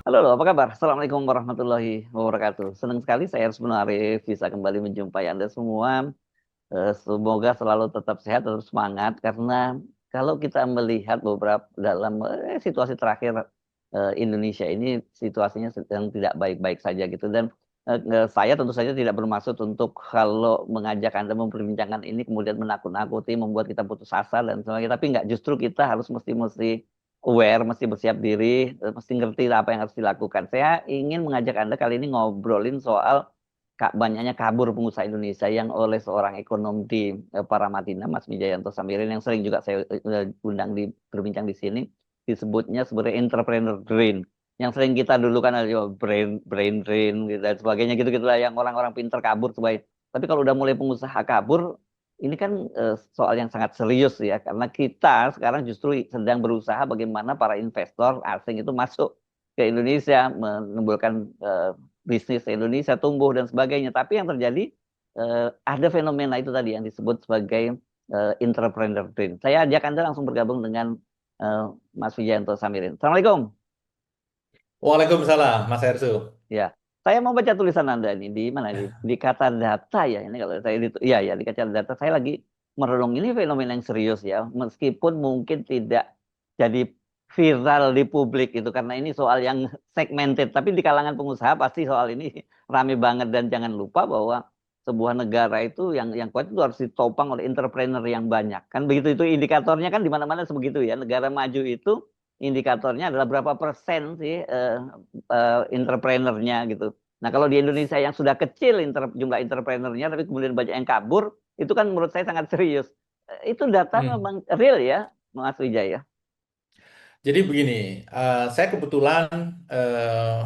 Halo, halo, apa kabar? Assalamualaikum warahmatullahi wabarakatuh. Senang sekali saya Harus Arif bisa kembali menjumpai Anda semua. Semoga selalu tetap sehat, tetap semangat. Karena kalau kita melihat beberapa dalam situasi terakhir Indonesia ini, situasinya sedang tidak baik-baik saja gitu. Dan saya tentu saja tidak bermaksud untuk kalau mengajak Anda memperbincangkan ini kemudian menakut-nakuti, membuat kita putus asa dan sebagainya. Tapi nggak, justru kita harus mesti aware, mesti bersiap diri, mesti ngerti apa yang harus dilakukan. Saya ingin mengajak Anda kali ini ngobrolin soal banyaknya kabur pengusaha Indonesia yang oleh seorang ekonom di Paramadina, Mas Wijayanto Samirin, yang sering juga saya undang berbincang di sini, disebutnya sebagai entrepreneur drain. Yang sering kita dulu kan ada brain brain drain gitu, dan sebagainya gitu gitulah, yang orang-orang pinter kabur sebaik. Tapi kalau udah mulai pengusaha kabur, ini kan soal yang sangat serius ya, karena kita sekarang justru sedang berusaha bagaimana para investor asing itu masuk ke Indonesia, menimbulkan bisnis Indonesia tumbuh dan sebagainya. Tapi yang terjadi ada fenomena itu tadi yang disebut sebagai entrepreneur brain. Saya ajak Anda langsung bergabung dengan eh, Mas Wijayanto Samirin. Assalamualaikum. Waalaikumsalam, Mas Hersu. Ya, saya mau baca tulisan Anda ini di mana ini? Di kata data ya. Ini kalau saya iya ya, di kata data saya lagi merenung ini fenomena yang serius ya. Meskipun mungkin tidak jadi viral di publik itu karena ini soal yang segmented, tapi di kalangan pengusaha pasti soal ini rame banget. Dan jangan lupa bahwa sebuah negara itu yang kuat itu harus ditopang oleh entrepreneur yang banyak. Kan begitu, itu indikatornya kan di mana-mana sebegitu ya. Negara maju itu indikatornya adalah berapa persen sih entrepreneurnya gitu. Nah, kalau di Indonesia yang sudah kecil jumlah entrepreneurnya, tapi kemudian banyak yang kabur, itu kan menurut saya sangat serius. Itu data Hmm. memang real ya, Mas Wijaya. Jadi begini, saya kebetulan eh,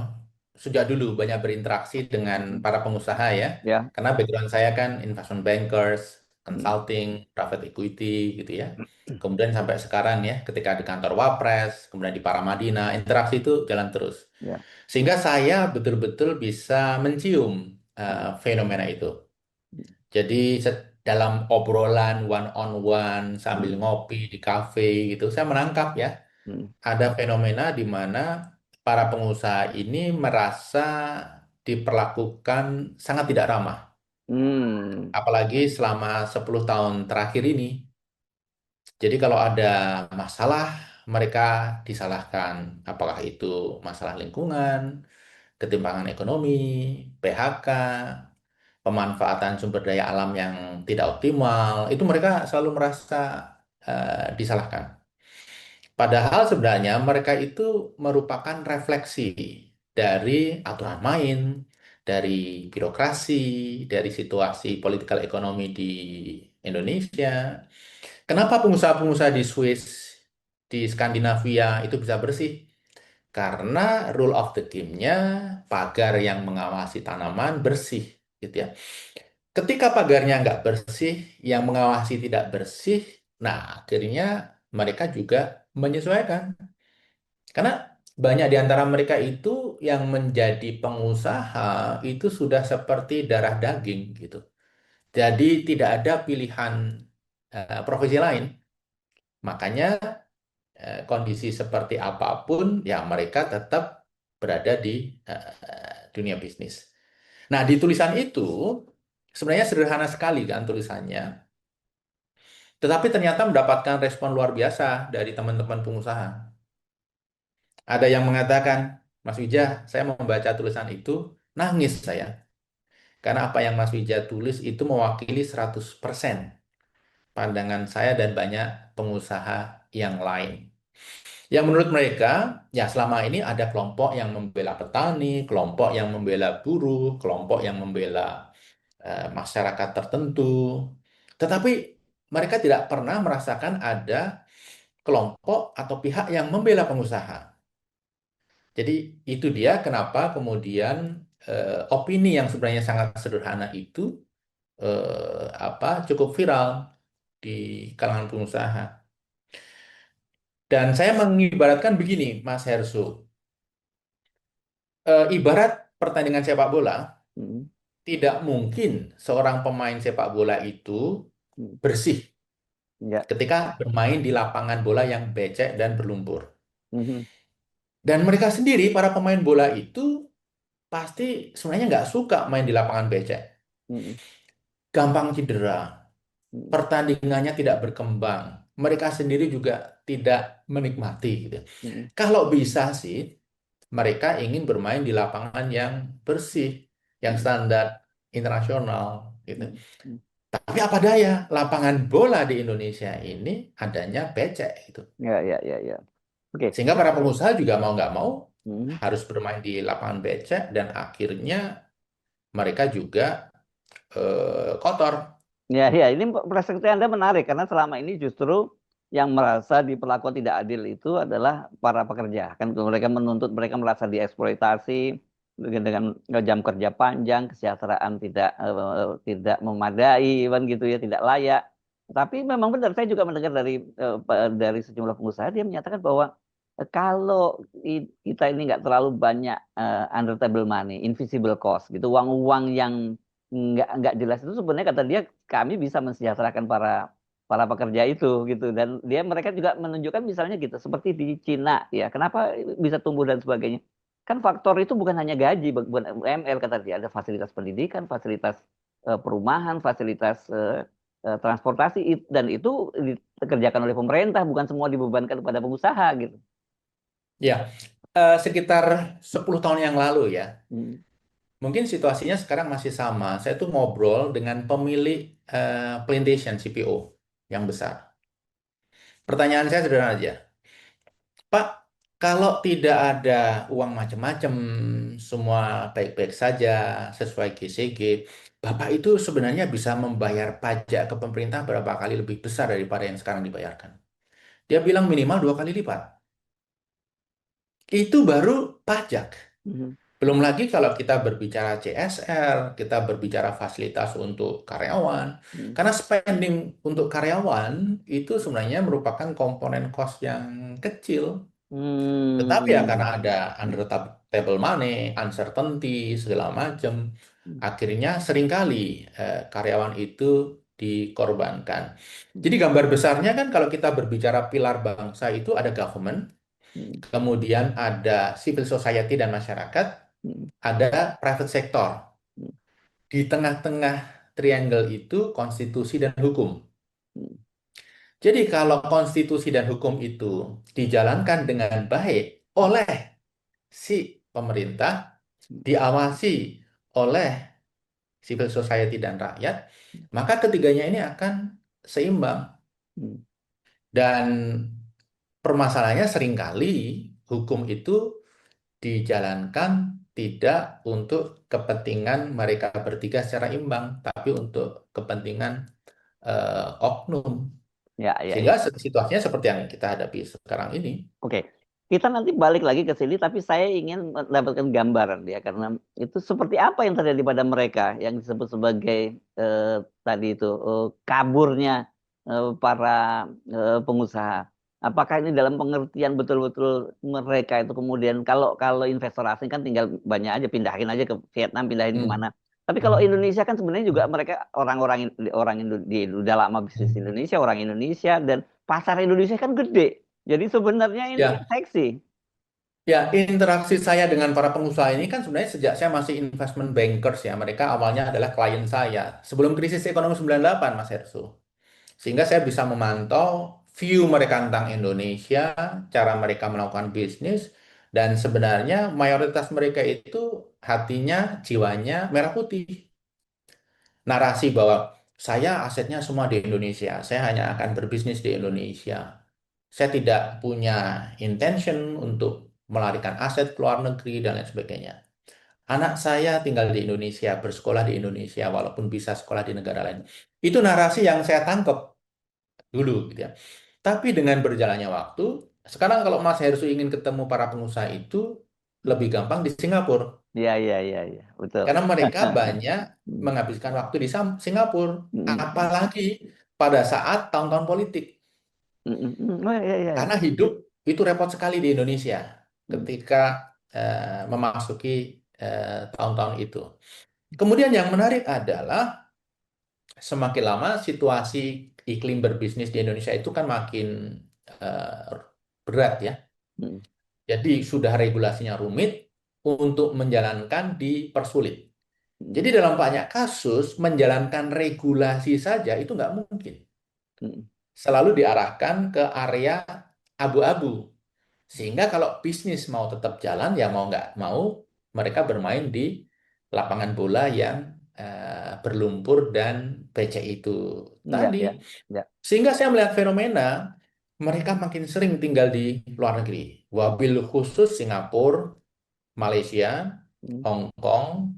sejak dulu banyak berinteraksi dengan para pengusaha ya, Ya. karena background saya kan investment bankers, Hmm. consulting, private equity gitu ya. Kemudian sampai sekarang ya, ketika di kantor Wapres, kemudian di Paramadina, interaksi itu jalan terus. Ya. Sehingga saya betul-betul bisa mencium Hmm. fenomena itu. Jadi dalam obrolan one on one sambil Hmm. ngopi di kafe gitu, saya menangkap ya Hmm. ada fenomena di mana para pengusaha ini merasa diperlakukan sangat tidak ramah. Hmm. Apalagi selama 10 tahun terakhir ini. Jadi kalau ada masalah, mereka disalahkan. Apakah itu masalah lingkungan, ketimpangan ekonomi, PHK, pemanfaatan sumber daya alam yang tidak optimal, itu mereka selalu merasa disalahkan. Padahal sebenarnya mereka itu merupakan refleksi dari aturan main, dari birokrasi, dari situasi politikal ekonomi di Indonesia. Kenapa pengusaha-pengusaha di Swiss, di Skandinavia itu bisa bersih? Karena rule of the game-nya pagar yang mengawasi tanaman bersih, gitu ya. Ketika pagarnya nggak bersih, yang mengawasi tidak bersih, nah akhirnya mereka juga menyesuaikan. Karena banyak di antara mereka itu yang menjadi pengusaha itu sudah seperti darah daging gitu. Jadi tidak ada pilihan profesi lain. Makanya kondisi seperti apapun ya mereka tetap berada di dunia bisnis. Nah, di tulisan itu sebenarnya sederhana sekali kan tulisannya. Tetapi ternyata mendapatkan respon luar biasa dari teman-teman pengusaha. Ada yang mengatakan, Mas Wija, saya membaca tulisan itu, nangis saya. Karena apa yang Mas Wija tulis itu mewakili 100% pandangan saya dan banyak pengusaha yang lain. Yang menurut mereka, ya selama ini ada kelompok yang membela petani, kelompok yang membela buruh, kelompok yang membela masyarakat tertentu. Tetapi mereka tidak pernah merasakan ada kelompok atau pihak yang membela pengusaha. Jadi itu dia kenapa kemudian opini yang sebenarnya sangat sederhana itu cukup viral di kalangan pengusaha. Dan saya mengibaratkan begini, Mas Hersu, ibarat pertandingan sepak bola, Hmm. tidak mungkin seorang pemain sepak bola itu Hmm. bersih Ya. ketika bermain di lapangan bola yang becek dan berlumpur. Hmm. Dan mereka sendiri, para pemain bola itu pasti sebenarnya nggak suka main di lapangan becek. mm, Gampang cedera, mm, pertandingannya tidak berkembang. Mereka sendiri juga tidak menikmati gitu. mm, Kalau bisa sih, mereka ingin bermain di lapangan yang bersih, yang mm, standar internasional gitu. mm, mm. Tapi apa daya, lapangan bola di Indonesia ini adanya becek gitu. Ya, ya, ya, ya. Oke. Sehingga para pengusaha juga mau nggak mau Mm. harus bermain di lapangan becek dan akhirnya mereka juga kotor. Ya, ya, ini perspektif Anda menarik karena selama ini justru yang merasa diperlakukan tidak adil itu adalah para pekerja. Kan mereka menuntut, mereka merasa dieksploitasi dengan jam kerja panjang, kesejahteraan tidak memadai, kan gitu ya, tidak layak. Tapi memang benar, saya juga mendengar dari sejumlah pengusaha dia menyatakan bahwa kalau kita ini nggak terlalu banyak under table money, invisible cost gitu, uang-uang yang nggak jelas itu sebenarnya kata dia kami bisa mensejahterakan para para pekerja itu gitu dan mereka juga menunjukkan misalnya gitu seperti di Cina ya kenapa bisa tumbuh dan sebagainya kan faktor itu bukan hanya gaji bukan UML kata dia ada fasilitas pendidikan fasilitas perumahan fasilitas transportasi dan itu dikerjakan oleh pemerintah bukan semua dibebankan kepada pengusaha gitu. Ya, sekitar 10 tahun yang lalu ya, Hmm. mungkin situasinya sekarang masih sama. Saya tuh ngobrol dengan pemilik plantation CPO yang besar. Pertanyaan saya sederhana aja. Pak, kalau tidak ada uang macam-macam, semua baik-baik saja, sesuai GCG, Bapak itu sebenarnya bisa membayar pajak ke pemerintah berapa kali lebih besar daripada yang sekarang dibayarkan. Dia bilang minimal 2 kali lipat. Itu baru pajak. Mhm. Belum lagi kalau kita berbicara CSR, kita berbicara fasilitas untuk karyawan. Mhm. Karena spending untuk karyawan itu sebenarnya merupakan komponen cost yang kecil. Tetapi ya karena Hmm. ada under table money, uncertainty, segala macam, akhirnya seringkali karyawan itu dikorbankan. Jadi gambar besarnya kan kalau kita berbicara pilar bangsa itu ada government, Hmm. kemudian ada civil society dan masyarakat, Hmm. ada private sector. Di tengah-tengah triangle itu konstitusi dan hukum. Hmm. Jadi kalau konstitusi dan hukum itu dijalankan dengan baik oleh si pemerintah, diawasi oleh civil society dan rakyat, maka ketiganya ini akan seimbang. Hmm. Dan permasalahannya seringkali hukum itu dijalankan tidak untuk kepentingan mereka bertiga secara imbang, tapi untuk kepentingan oknum. Ya, ya, Sehingga ya. situasinya seperti yang kita hadapi sekarang ini. Oke, kita nanti balik lagi ke sini, tapi saya ingin mendapatkan gambaran ya, karena itu seperti apa yang terjadi pada mereka yang disebut sebagai tadi itu kaburnya para pengusaha. Apakah ini dalam pengertian betul-betul mereka itu kemudian kalau kalau investor asing kan tinggal banyak aja pindahin aja ke Vietnam, pindahin Hmm. kemana. Tapi kalau Indonesia kan sebenarnya juga mereka udah lama bisnis di Indonesia, orang Indonesia dan pasar Indonesia kan gede. Jadi sebenarnya ini yang Ya, seksi. ya, interaksi saya dengan para pengusaha ini kan sebenarnya sejak saya masih investment bankers ya. Mereka awalnya adalah klien saya. Sebelum krisis ekonomi 98, Mas Hersu. Sehingga saya bisa memantau view mereka tentang Indonesia, cara mereka melakukan bisnis, dan sebenarnya mayoritas mereka itu hatinya, jiwanya merah putih. Narasi bahwa saya asetnya semua di Indonesia, saya hanya akan berbisnis di Indonesia. Saya tidak punya intention untuk melarikan aset ke luar negeri dan lain sebagainya. Anak saya tinggal di Indonesia, bersekolah di Indonesia, walaupun bisa sekolah di negara lain. Itu narasi yang saya tangkap dulu, gitu ya. Tapi dengan berjalannya waktu, sekarang kalau Mas Hersu ingin ketemu para pengusaha itu lebih gampang di Singapura. Iya, iya, iya, iya, betul. Karena mereka banyak menghabiskan waktu di Singapura. Apalagi pada saat tahun-tahun politik. Oh, iya, iya, iya. Karena hidup itu repot sekali di Indonesia ketika memasuki tahun-tahun itu. Kemudian yang menarik adalah semakin lama situasi iklim berbisnis di Indonesia itu kan makin berat ya. Jadi sudah regulasinya rumit, untuk menjalankan dipersulit. mm, Jadi dalam banyak kasus menjalankan regulasi saja itu nggak mungkin. mm, Selalu diarahkan ke area abu-abu. Sehingga kalau bisnis mau tetap jalan, ya mau nggak mau mereka bermain di lapangan bola yang berlumpur dan becek itu ya, tadi. ya, ya. Sehingga saya melihat fenomena mereka makin sering tinggal di luar negeri. Wabil khusus Singapura, Malaysia, Mm. Hong Kong,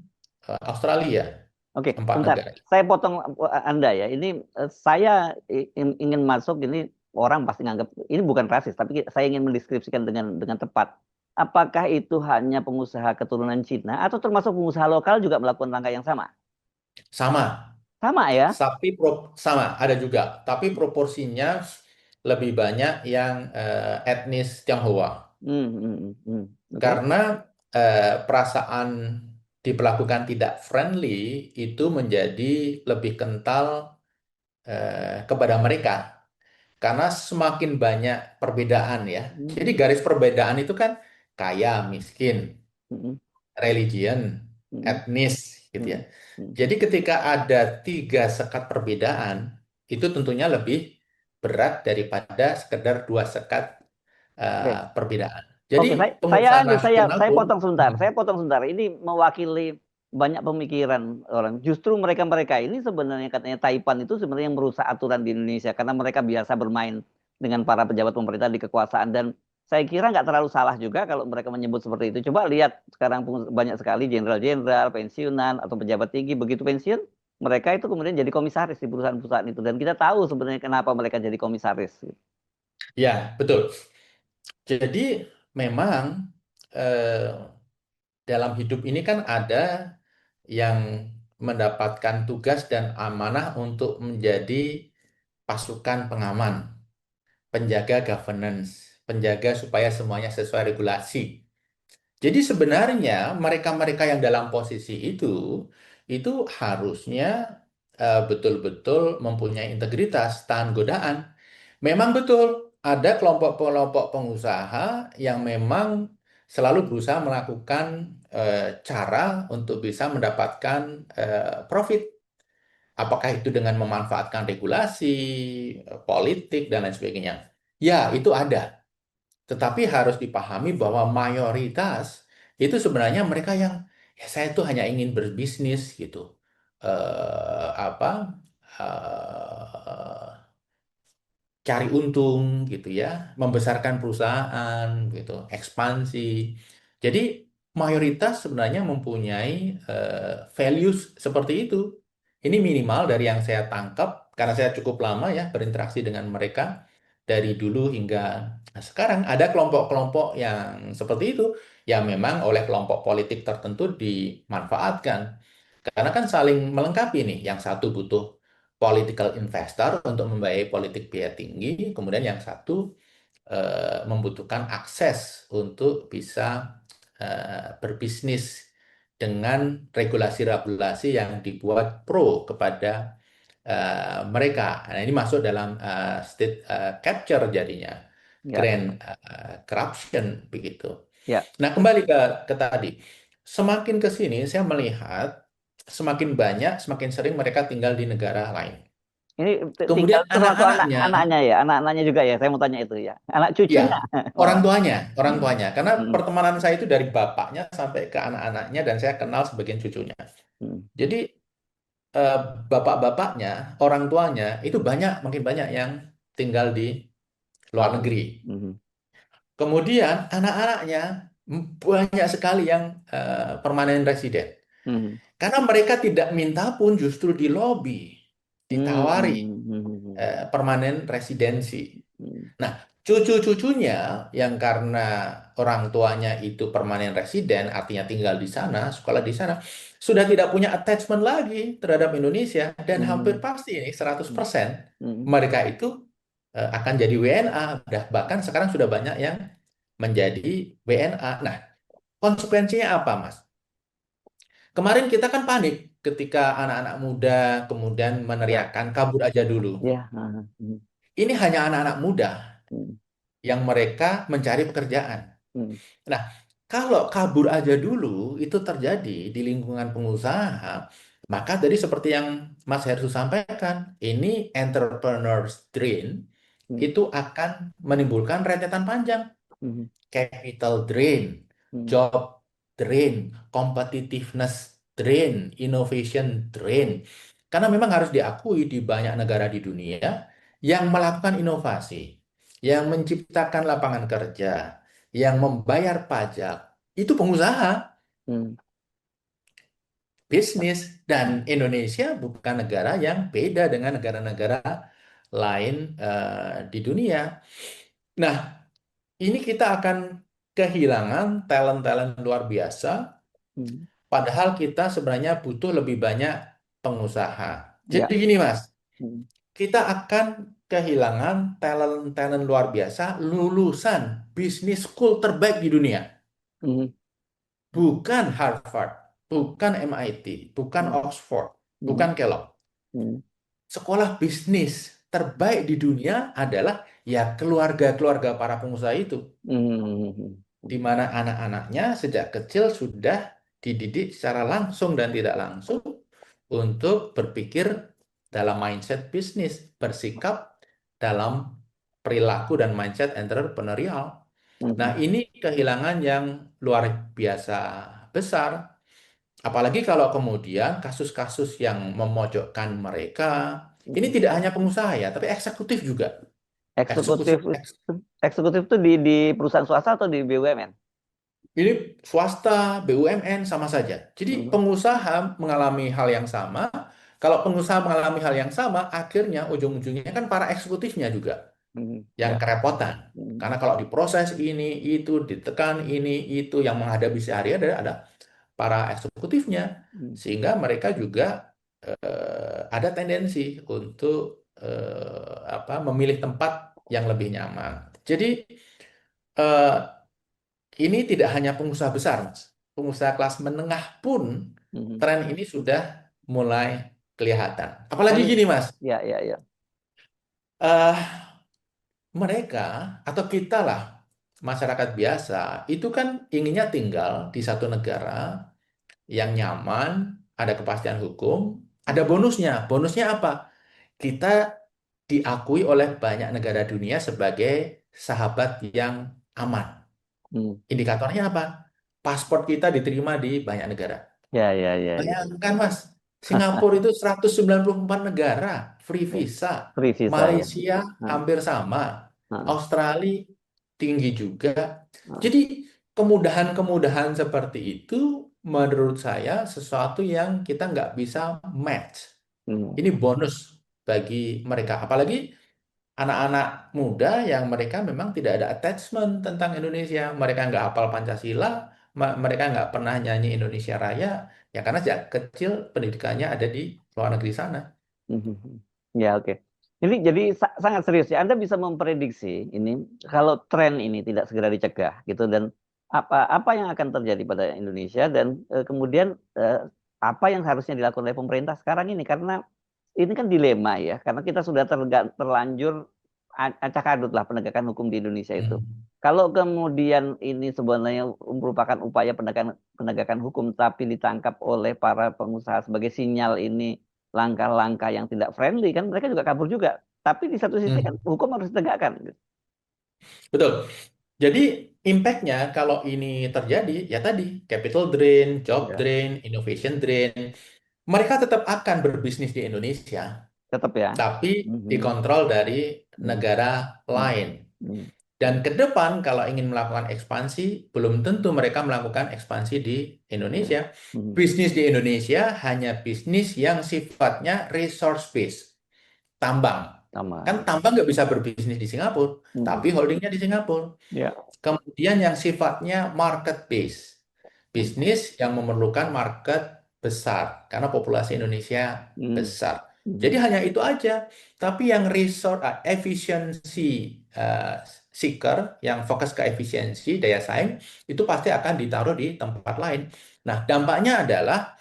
Australia, Oke, 4 sebentar. negara. Saya potong Anda ya. Ini saya ingin masuk ini orang pasti nganggap ini bukan rasis, tapi saya ingin mendeskripsikan dengan tepat. Apakah itu hanya pengusaha keturunan Cina atau termasuk pengusaha lokal juga melakukan langkah yang sama? Sama, Sama ya? sama ada juga, tapi proporsinya lebih banyak yang etnis Tionghoa. Oke. Karena perasaan diperlakukan tidak friendly itu menjadi lebih kental kepada mereka. Karena semakin banyak perbedaan ya. Jadi Hmm, garis perbedaan itu kan kaya, miskin, hmm, religion, hmm, etnis gitu ya. hmm, hmm. Jadi ketika ada 3 sekat perbedaan, itu tentunya lebih berat daripada sekedar 2 sekat Oke. perbedaan. Jadi Oke, saya pengusaha anu nasional saya pun potong sebentar. Saya potong sebentar. Ini mewakili banyak pemikiran orang. Justru mereka-mereka ini sebenarnya katanya Taipan itu sebenarnya yang merusak aturan di Indonesia karena mereka biasa bermain dengan para pejabat pemerintah di kekuasaan dan saya kira nggak terlalu salah juga kalau mereka menyebut seperti itu. Coba lihat sekarang banyak sekali jenderal-jenderal, pensiunan atau pejabat tinggi begitu pensiun, mereka itu kemudian jadi komisaris di perusahaan-perusahaan itu dan kita tahu sebenarnya kenapa mereka jadi komisaris. ya betul. Jadi memang eh, dalam hidup ini kan ada yang mendapatkan tugas dan amanah untuk menjadi pasukan pengaman, penjaga governance, penjaga supaya semuanya sesuai regulasi. Jadi sebenarnya mereka-mereka yang dalam posisi itu harusnya betul-betul mempunyai integritas, tahan godaan. Memang betul ada kelompok-kelompok pengusaha yang memang selalu berusaha melakukan cara untuk bisa mendapatkan profit. Apakah itu dengan memanfaatkan regulasi, politik, dan lain sebagainya. Ya, itu ada. Tetapi harus dipahami bahwa mayoritas itu sebenarnya mereka yang ya saya tuh hanya ingin berbisnis gitu. Apa cari untung gitu ya, membesarkan perusahaan gitu, ekspansi. Jadi mayoritas sebenarnya mempunyai values seperti itu. Ini minimal dari yang saya tangkap karena saya cukup lama ya berinteraksi dengan mereka dari dulu hingga sekarang. Ada kelompok-kelompok yang seperti itu yang memang oleh kelompok politik tertentu dimanfaatkan. Karena kan saling melengkapi nih, yang satu butuh political investor untuk membiayai politik biaya tinggi, kemudian yang satu membutuhkan akses untuk bisa berbisnis dengan regulasi-regulasi yang dibuat pro kepada mereka. Nah, ini masuk dalam state capture jadinya, Ya, grand corruption begitu. ya. Nah, kembali ke tadi. Semakin ke sini, saya melihat semakin banyak, semakin sering mereka tinggal di negara lain. Ini tinggal Kemudian termasuk anak-anaknya, anak-anaknya ya, anak-anaknya juga ya. Saya mau tanya itu ya. Anak ya cucunya. orang Wah. tuanya, orang Hmm. tuanya. Karena Hmm. pertemanan saya itu dari bapaknya sampai ke anak-anaknya dan saya kenal sebagian cucunya. Hmm. Jadi eh, bapak-bapaknya, orang tuanya itu banyak, makin banyak yang tinggal di luar Luar negeri. negeri. Hmm. Kemudian anak-anaknya banyak sekali yang permanen residen. Hmm. Karena mereka tidak minta pun justru di lobi, Hmm. ditawari Hmm. permanen residensi. Hmm. Nah, cucu-cucunya yang karena orang tuanya itu permanen residen, artinya tinggal di sana, sekolah di sana, sudah tidak punya attachment lagi terhadap Indonesia dan hampir Hmm. pasti ini Hmm. 100% Hmm. mereka itu akan jadi WNA. Bahkan sekarang sudah banyak yang menjadi WNA. Nah, konsekuensinya apa, Mas? Kemarin kita kan panik ketika anak-anak muda kemudian Ya, meneriakkan kabur aja dulu. ya. Hmm. Ini hanya anak-anak muda Hmm. yang mereka mencari pekerjaan. Hmm. Nah, kalau kabur aja dulu itu terjadi di lingkungan pengusaha, maka tadi seperti yang Mas Hersu sampaikan, ini entrepreneur's drain Hmm. itu akan menimbulkan rentetan panjang. Hmm. Capital drain, Hmm. job drain, competitiveness drain, innovation drain. Karena memang harus diakui di banyak negara di dunia yang melakukan inovasi, yang menciptakan lapangan kerja, yang membayar pajak, itu pengusaha, Hmm. bisnis, dan Indonesia bukan negara yang beda dengan negara-negara lain di dunia. Nah, ini kita akan kehilangan talent-talent luar biasa, Hmm. padahal kita sebenarnya butuh lebih banyak pengusaha. Ya. Jadi gini Mas, Hmm. kita akan kehilangan talent-talent luar biasa lulusan bisnis school terbaik di dunia. Hmm. Bukan Harvard, bukan MIT, bukan Hmm. Oxford, Hmm. bukan Kellogg. Hmm. Sekolah bisnis terbaik di dunia adalah ya keluarga-keluarga para pengusaha itu. Hmm. Di mana anak-anaknya sejak kecil sudah dididik secara langsung dan tidak langsung untuk berpikir dalam mindset bisnis, bersikap dalam perilaku dan mindset entrepreneurial. Nah, Hmm. ini kehilangan yang luar biasa besar. Apalagi kalau kemudian kasus-kasus yang memojokkan mereka, ini Hmm. tidak hanya pengusaha ya, tapi eksekutif juga. Eksekutif, Eksekutif eksekutif itu di perusahaan swasta atau di BUMN? Ini swasta, BUMN sama saja. Jadi Hmm. pengusaha mengalami hal yang sama. Kalau pengusaha mengalami hal yang sama, akhirnya ujung-ujungnya kan para eksekutifnya juga Hmm. yang Ya. kerepotan. Hmm. Karena kalau diproses ini, itu, ditekan ini, itu, yang menghadapi sehari ada para eksekutifnya. Hmm. Sehingga mereka juga ada tendensi untuk memilih tempat yang lebih nyaman. Jadi eh, ini tidak hanya pengusaha besar, Mas. Pengusaha kelas menengah pun Hmm. tren ini sudah mulai kelihatan. Apalagi Dan gini, Mas, ya, ya, ya. eh mereka atau kita lah, masyarakat biasa, itu kan inginnya tinggal di satu negara yang nyaman, ada kepastian hukum, ada bonusnya. Bonusnya apa? Kita diakui oleh banyak negara dunia sebagai sahabat yang aman. Hmm. Indikatornya apa? Paspor kita diterima di banyak negara. Ya, ya, ya, ya. Bayangkan Mas, Singapura itu 194 negara free Ya. visa. Free visa ya. Malaysia Nah, hampir sama. nah, Australia tinggi juga. nah. Jadi kemudahan-kemudahan seperti itu menurut saya sesuatu yang kita nggak bisa match. Hmm. Ini bonus bagi mereka. Apalagi anak-anak muda yang mereka memang tidak ada attachment tentang Indonesia. Mereka nggak hafal Pancasila, mereka nggak pernah nyanyi Indonesia Raya, ya karena sejak kecil pendidikannya ada di luar negeri sana. Mhm. Ya, oke. Ini jadi sangat serius ya. Anda bisa memprediksi ini kalau tren ini tidak segera dicegah gitu dan apa apa yang akan terjadi pada Indonesia dan kemudian apa yang harusnya dilakukan oleh pemerintah sekarang ini karena ini kan dilema ya karena kita sudah terlanjur acak adut lah penegakan hukum di Indonesia itu. Hmm. Kalau kemudian ini sebenarnya merupakan upaya penegakan penegakan hukum tapi ditangkap oleh para pengusaha sebagai sinyal ini langkah-langkah yang tidak friendly kan mereka juga kabur juga. Tapi di satu sisi kan Hmm. hukum harus ditegakkan. Gitu. Betul. Jadi impact-nya kalau ini terjadi, ya tadi, capital drain, job Ya, drain, innovation drain, mereka tetap akan berbisnis di Indonesia, tetap ya. tapi Mhm. dikontrol dari Mhm. negara Mhm. lain. Mhm. Dan ke depan kalau ingin melakukan ekspansi, belum tentu mereka melakukan ekspansi di Ya. Indonesia. Mhm. Bisnis di Indonesia hanya bisnis yang sifatnya resource based, tambang. Kan Sama. tambang nggak bisa berbisnis di Singapura, tapi Mhm. holdingnya di Singapura. Ya. Kemudian yang sifatnya market based, bisnis yang memerlukan market besar, karena populasi Indonesia Mhm. besar. Jadi Mhm. hanya itu aja. Tapi yang efisiensi uh, seeker, yang fokus ke efisiensi, daya saing, itu pasti akan ditaruh di tempat lain. Nah, dampaknya adalah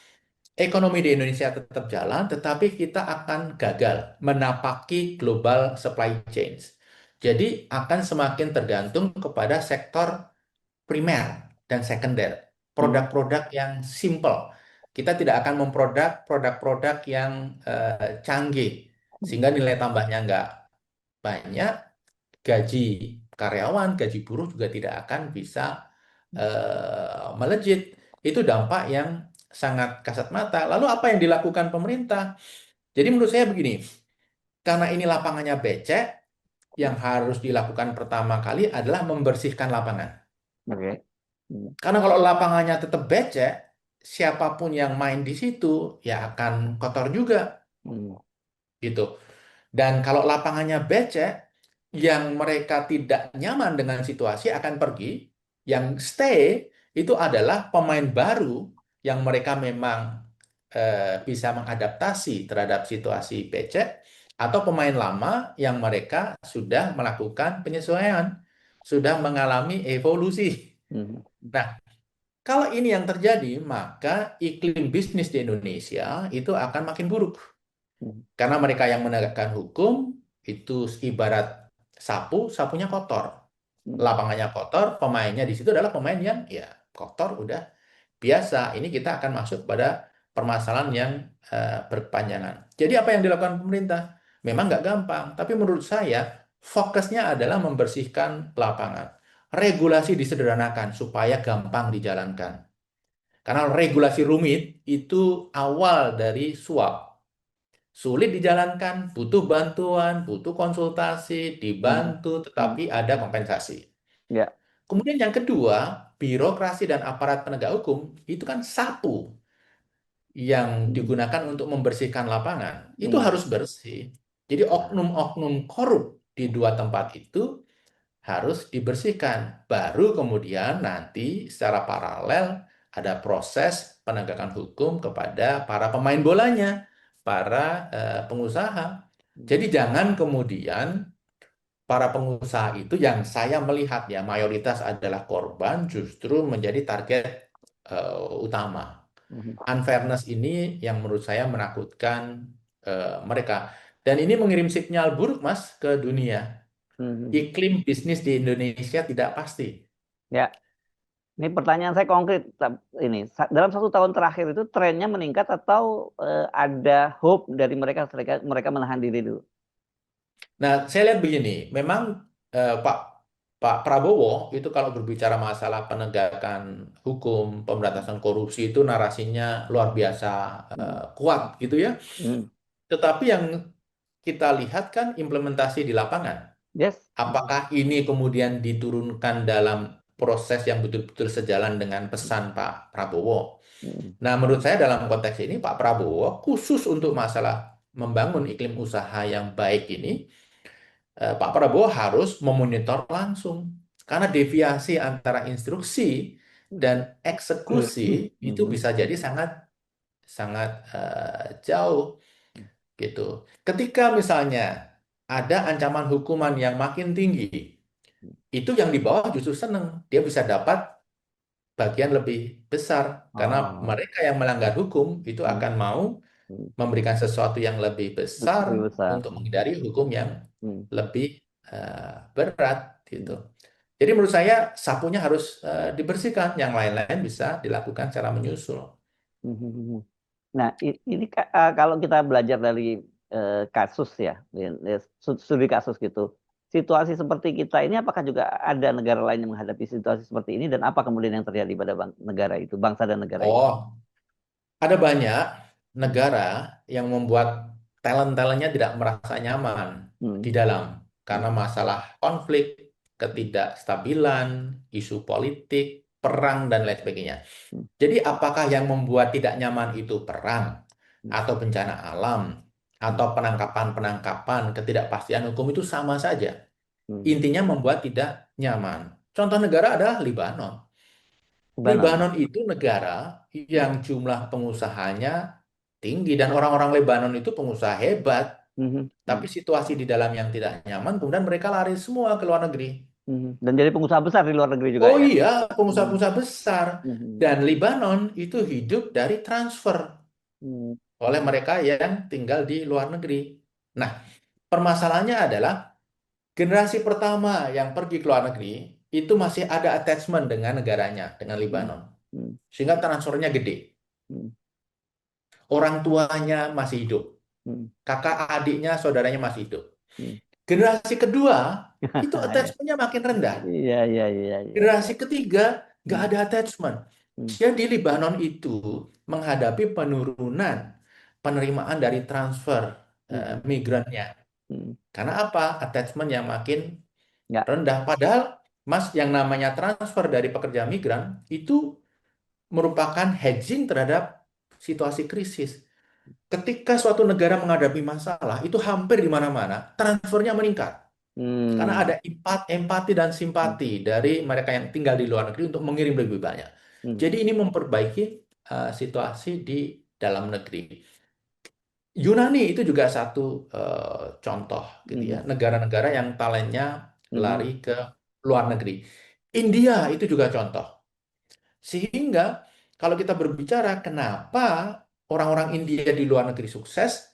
ekonomi di Indonesia tetap jalan, tetapi kita akan gagal menapaki global supply chains. Jadi akan semakin tergantung kepada sektor primer dan sekunder, Hmm. produk-produk yang simple. Kita tidak akan memproduk produk-produk yang canggih, sehingga nilai tambahnya nggak banyak, gaji karyawan, gaji buruh juga tidak akan bisa melejit. Itu dampak yang sangat kasat mata. Lalu apa yang dilakukan pemerintah? Jadi menurut saya begini, karena ini lapangannya becek, yang harus dilakukan pertama kali adalah membersihkan lapangan. Oke. Hmm. Karena kalau lapangannya tetap becek, siapapun yang main di situ ya akan kotor juga Hmm. gitu. Dan kalau lapangannya becek, yang mereka tidak nyaman dengan situasi akan pergi. Yang stay itu adalah pemain baru yang mereka memang bisa mengadaptasi terhadap situasi becek, atau pemain lama yang mereka sudah melakukan penyesuaian, sudah mengalami evolusi. Hmm. Nah, kalau ini yang terjadi, maka iklim bisnis di Indonesia itu akan makin buruk. Hmm. Karena mereka yang menegakkan hukum itu ibarat sapu, sapunya kotor. Hmm. Lapangannya kotor, pemainnya di situ adalah pemain yang ya kotor udah biasa. Ini kita akan masuk pada permasalahan yang berkepanjangan. Jadi apa yang dilakukan pemerintah? Memang nggak gampang, tapi menurut saya fokusnya adalah membersihkan lapangan. Regulasi disederhanakan supaya gampang dijalankan. Karena regulasi rumit itu awal dari suap. Sulit dijalankan, butuh bantuan, butuh konsultasi, Hmm. dibantu, Hmm. tetapi ada kompensasi. Ya. Kemudian yang kedua, birokrasi dan aparat penegak hukum itu kan sapu yang Hmm. digunakan untuk membersihkan lapangan. Itu Hmm. harus bersih. Jadi Nah. oknum-oknum korup di dua tempat itu harus dibersihkan. Baru kemudian nanti secara paralel ada proses penegakan hukum kepada para pemain bolanya, para pengusaha. Jadi jangan kemudian para pengusaha itu yang saya melihat ya mayoritas adalah korban justru menjadi target utama. Hmm. Unfairness ini yang menurut saya menakutkan mereka. Dan ini mengirim sinyal buruk Mas ke dunia. Hmm. Iklim bisnis di Indonesia tidak pasti. Ya. Ini pertanyaan saya konkret. Ini dalam 1 tahun terakhir itu trennya meningkat atau ada hope dari mereka menahan diri dulu? Nah, saya lihat begini, memang Pak Pak Prabowo itu kalau berbicara masalah penegakan hukum, pemberantasan korupsi itu narasinya luar biasa Hmm. kuat gitu ya. Hmm. Tetapi yang kita lihat kan implementasi di lapangan. Yes. Apakah ini kemudian diturunkan dalam proses yang betul-betul sejalan dengan pesan Pak Prabowo? Hmm. Nah, menurut saya dalam konteks ini Pak Prabowo khusus untuk masalah membangun iklim usaha yang baik ini, Pak Prabowo harus memonitor langsung. Karena deviasi antara instruksi dan eksekusi itu Hmm. bisa jadi sangat sangat jauh gitu. Ketika misalnya ada ancaman hukuman yang makin tinggi, itu yang di bawah justru seneng. Dia bisa dapat bagian lebih besar karena Oh. mereka yang melanggar hukum itu Hmm. akan mau Hmm. memberikan sesuatu yang lebih besar Lebih besar. untuk menghindari hukum yang Hmm. lebih berat gitu. Hmm. Jadi menurut saya sapunya harus dibersihkan, yang lain-lain bisa dilakukan secara menyusul. Hmm. Nah, ini kalau kita belajar dari kasus ya, studi kasus gitu, situasi seperti kita ini apakah juga ada negara lain yang menghadapi situasi seperti ini dan apa kemudian yang terjadi pada negara itu, bangsa dan negara itu? Oh, ada banyak Hmm. negara yang membuat talent-talentnya tidak merasa nyaman Hmm. di dalam karena Hmm. masalah konflik, ketidakstabilan, isu politik, perang, dan lain sebagainya. Hmm. Jadi apakah yang membuat tidak nyaman itu perang, Hmm. atau bencana alam, Hmm. atau penangkapan-penangkapan, ketidakpastian hukum itu sama saja. Hmm. Intinya membuat tidak nyaman. Contoh negara adalah Libanon. Lebanon. Lebanon itu negara yang jumlah pengusahanya tinggi dan orang-orang Lebanon itu pengusaha hebat, Hmm. tapi Hmm. situasi di dalam yang tidak nyaman, kemudian mereka lari semua ke luar negeri. Hmm. Dan jadi pengusaha besar di luar negeri juga Oh ya. iya, Hmm. pengusaha-pengusaha besar. Hmm. Dan Lebanon itu hidup dari transfer Hmm. oleh mereka yang tinggal di luar negeri. Nah, permasalahannya adalah generasi pertama yang pergi ke luar negeri itu masih ada attachment dengan negaranya, dengan Hmm. Lebanon. Hmm. Sehingga transfernya gede. Hmm. Orang tuanya masih hidup. Hmm. Kakak adiknya, saudaranya masih hidup. Hmm. Generasi kedua, itu Ya. attachmentnya makin rendah. Iya, iya, iya, iya. Generasi ketiga, nggak Hmm. ada attachment. Hmm. Jadi Lebanon itu menghadapi penurunan penerimaan dari transfer Hmm. migrannya. Hmm. Karena apa? Attachment yang makin Ya. rendah. Padahal, Mas, yang namanya transfer dari pekerja migran itu merupakan hedging terhadap situasi krisis. Ketika suatu negara menghadapi masalah, itu hampir di mana-mana transfernya meningkat. Karena Hmm. ada empati dan Hmm. simpati dari mereka yang tinggal di luar negeri untuk mengirim lebih banyak. Hmm. Jadi ini memperbaiki situasi di dalam negeri. Yunani itu juga satu contoh gitu ya, Hmm. negara-negara yang talentnya lari Hmm. ke luar negeri. India itu juga contoh. Sehingga kalau kita berbicara kenapa orang-orang India di luar negeri sukses,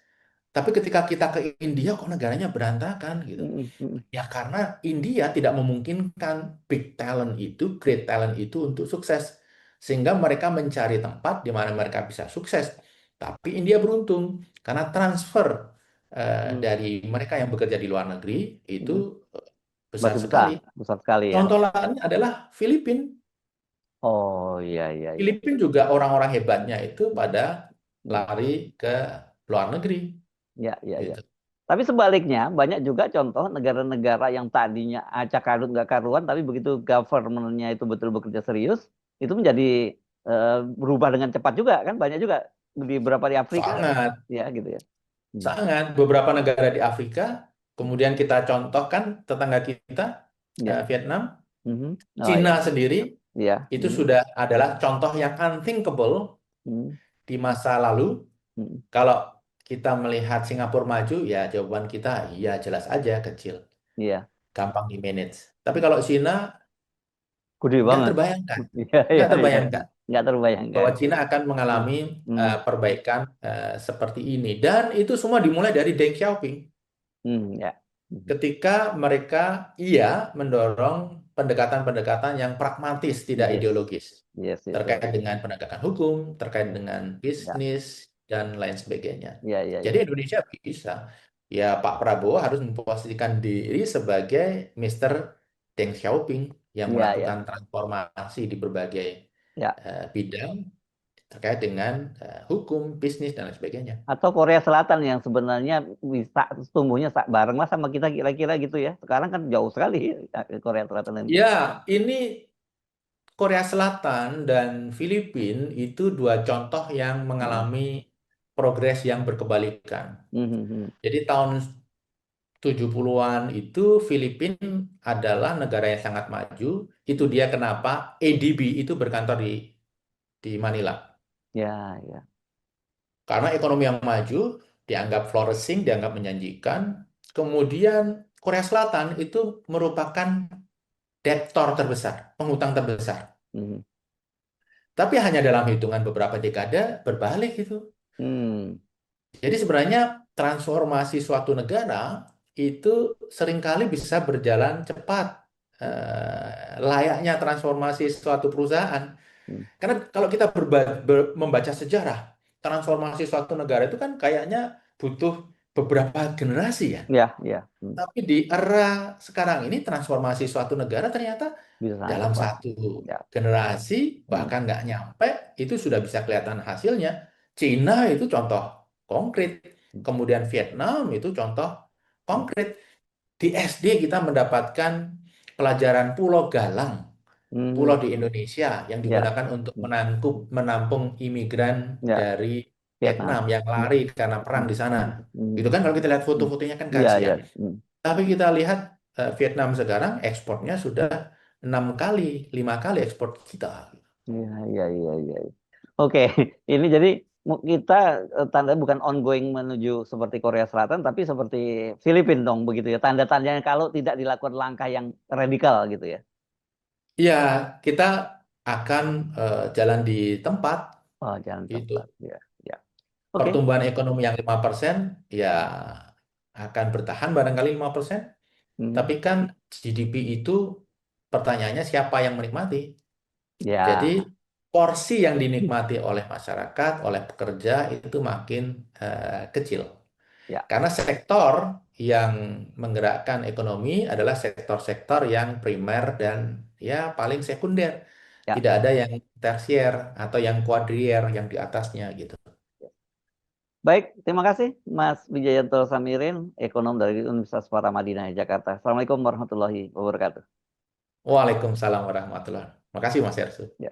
tapi ketika kita ke India kok negaranya berantakan gitu. Hmm. Hmm. Ya karena India tidak memungkinkan big talent itu, great talent itu untuk sukses. Sehingga mereka mencari tempat di mana mereka bisa sukses. Tapi India beruntung karena transfer Hmm. dari mereka yang bekerja di luar negeri itu Hmm. besar Masih sekali. besar, besar sekali ya. Contoh lainnya adalah Filipina. Oh, iya, iya, iya. Filipina juga orang-orang hebatnya itu Hmm. pada Hmm. lari ke luar negeri Ya, ya, ya. gitu. Tapi sebaliknya, banyak juga contoh negara-negara yang tadinya acak kadut nggak karuan, tapi begitu government-nya itu betul bekerja serius, itu menjadi berubah dengan cepat juga kan? Banyak juga di beberapa di Afrika, Sangat, ya gitu ya. Hmm. sangat beberapa negara di Afrika. Kemudian kita contohkan tetangga kita, Ya. Vietnam, Mhm. Oh Cina ya, sendiri ya. itu Hmm. sudah adalah contoh yang unthinkable Hmm. di masa lalu. Hmm. Kalau kita melihat Singapura maju, ya jawaban kita iya jelas aja kecil, Iya, gampang di manage. Tapi kalau Cina gede nggak banget. terbayangkan, Iya, iya, nggak iya. terbayangkan Nggak terbayangkan. bahwa Cina akan Hmm. mengalami Hmm. perbaikan seperti ini. Dan itu semua dimulai dari Deng Xiaoping. Hmm. Ya. Hmm. Ketika mereka iya mendorong pendekatan-pendekatan yang pragmatis, tidak Yes, ideologis, yes terkait itu. dengan penegakan hukum, terkait dengan Ya, bisnis, dan lain sebagainya. ya, ya, Jadi ya. Indonesia bisa. Ya Pak Prabowo harus memposisikan diri sebagai Mister Deng Xiaoping yang Ya, melakukan ya. transformasi di berbagai Ya. bidang terkait dengan hukum, bisnis, dan lain sebagainya. Atau Korea Selatan yang sebenarnya bisa tumbuhnya bareng lah sama kita kira-kira gitu ya. Sekarang kan jauh sekali Korea Selatan dan Ya, ini Korea Selatan dan Filipina itu dua contoh yang hmm. mengalami progres yang berkebalikan. Hmm. Hmm. Hmm. Jadi tahun 70-an itu Filipina adalah negara yang sangat maju. Itu Hmm. dia kenapa ADB itu berkantor di Manila. Ya, ya. Karena ekonomi yang maju dianggap flourishing, dianggap menjanjikan. Kemudian Korea Selatan itu merupakan debtor terbesar, penghutang terbesar. Hmm. Tapi hanya dalam hitungan beberapa dekade berbalik itu. Hmm. Jadi sebenarnya transformasi suatu negara itu seringkali bisa berjalan cepat. Layaknya transformasi suatu perusahaan. Hmm. Karena kalau kita membaca sejarah, transformasi suatu negara itu kan kayaknya butuh beberapa generasi ya. Ya, ya. Hmm. Tapi di era sekarang ini transformasi suatu negara ternyata Bisa sangat dalam cepat. satu Ya. generasi Hmm. bahkan nggak nyampe itu sudah bisa kelihatan hasilnya. Cina itu contoh konkret, kemudian Vietnam itu contoh Hmm. konkret. Di SD kita mendapatkan pelajaran Pulau Galang, pulau Hmm. di Indonesia yang Ya. digunakan untuk Hmm. menampung imigran Ya, dari Vietnam Vietnam. yang Hmm. lari karena perang Hmm. di sana. Hmm. Itu kan kalau kita lihat Hmm. foto-fotonya kan Ya, kasihan. ya. Hmm. Tapi kita lihat Vietnam sekarang ekspornya sudah 6 kali, 5 kali ekspor kita. Iya, iya, iya, iya. Oke, ini jadi kita tanda bukan ongoing menuju seperti Korea Selatan, tapi seperti Filipina dong begitu ya. Tanda-tandanya kalau tidak dilakukan langkah yang radikal gitu ya. Ya, kita akan jalan di tempat Oh, jangan itu. tempat. Ya, ya. Oke. Pertumbuhan ekonomi yang 5%, ya akan bertahan barangkali 5%. Hmm. Tapi kan GDP itu pertanyaannya siapa yang menikmati? Jadi Ya, porsi yang dinikmati oleh masyarakat, oleh pekerja itu makin kecil. ya, Karena sektor yang menggerakkan ekonomi adalah sektor-sektor yang primer dan ya paling sekunder. ya. Tidak ada yang tersier atau yang kuadrier yang di atasnya gitu. Baik, terima kasih Mas Wijayanto Samirin, ekonom dari Universitas Paramadina Jakarta. Assalamualaikum warahmatullahi wabarakatuh. Waalaikumsalam warahmatullahi wabarakatuh. Makasih Mas Ersu. Ya.